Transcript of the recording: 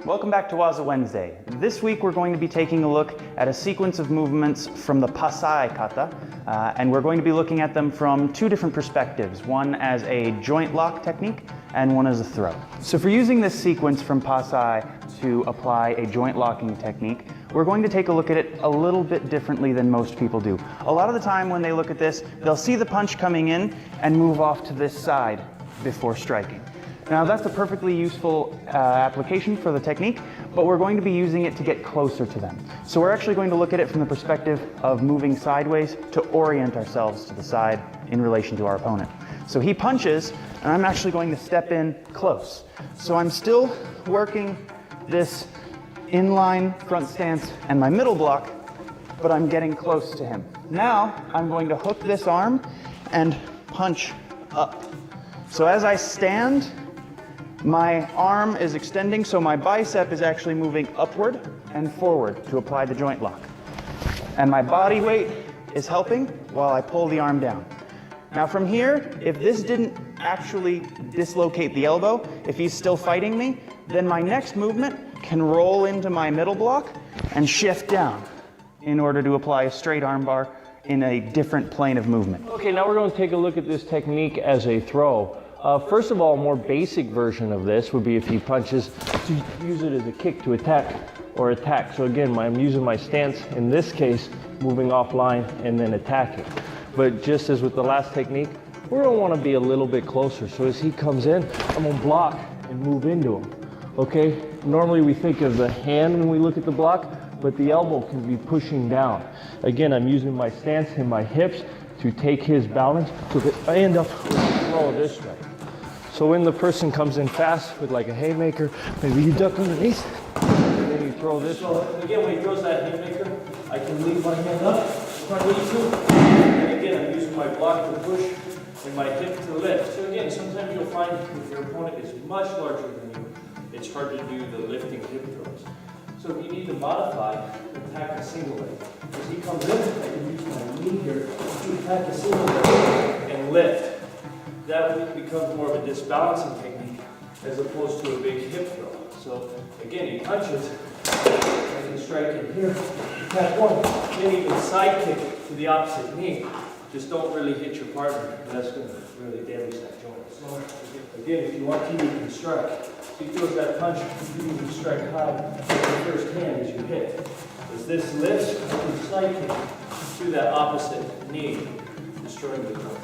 Welcome back to Waza Wednesday. This week we're going to be taking a look at a sequence of movements from the Passai kata, and we're going to be looking at them from two different perspectives, one as a joint lock technique and one as a throw. So for using this sequence from Passai to apply a joint locking technique, we're going to take a look at it a little bit differently than most people do. A lot of the time when they look at this, they'll see the punch coming in and move off to this side before striking. Now that's a perfectly useful application for the technique, but we're going to be using it to get closer to them. So we're actually going to look at it from the perspective of moving sideways to orient ourselves to the side in relation to our opponent. So he punches, and I'm actually going to step in close. So I'm still working this inline front stance and my middle block, but I'm getting close to him. Now I'm going to hook this arm and punch up. So as I stand, my arm is extending, so my bicep is actually moving upward and forward to apply the joint lock. And my body weight is helping while I pull the arm down. Now from here, if this didn't actually dislocate the elbow, if he's still fighting me, then my next movement can roll into my middle block and shift down in order to apply a straight arm bar in a different plane of movement. Okay, now we're going to take a look at this technique as a throw. First of all, a more basic version of this would be if he punches, to use it as a kick to attack or attack. So again, I'm using my stance, in this case, moving offline and then attacking. But just as with the last technique, we're going to want to be a little bit closer. So as he comes in, I'm going to block and move into him. Okay, normally we think of the hand when we look at the block, but the elbow can be pushing down. Again, I'm using my stance and my hips to take his balance so that I end up with a throw this way. So when the person comes in fast with like a haymaker, maybe you duck underneath, and then you throw this. So again, when he throws that haymaker, I can leave my hand up if I need to. And again, I'm using my block to push and my hip to lift. So again, sometimes you'll find if your opponent is much larger than you, it's hard to do the lifting hip throws. So if you need to modify, attack a single leg. As he comes in, I can use my knee here to attack a single leg and lift. That becomes more of a disbalancing technique as opposed to a big hip throw. So again, he punches, I can strike in here, attack one, then even side kick to the opposite knee. Just don't really hit your partner, and that's going to really damage that joint. So again, if you want to, you can strike. So he throws that punch, you can strike high with the first hand as you hit. As this lifts, you can side kick to that opposite knee, destroying the joint.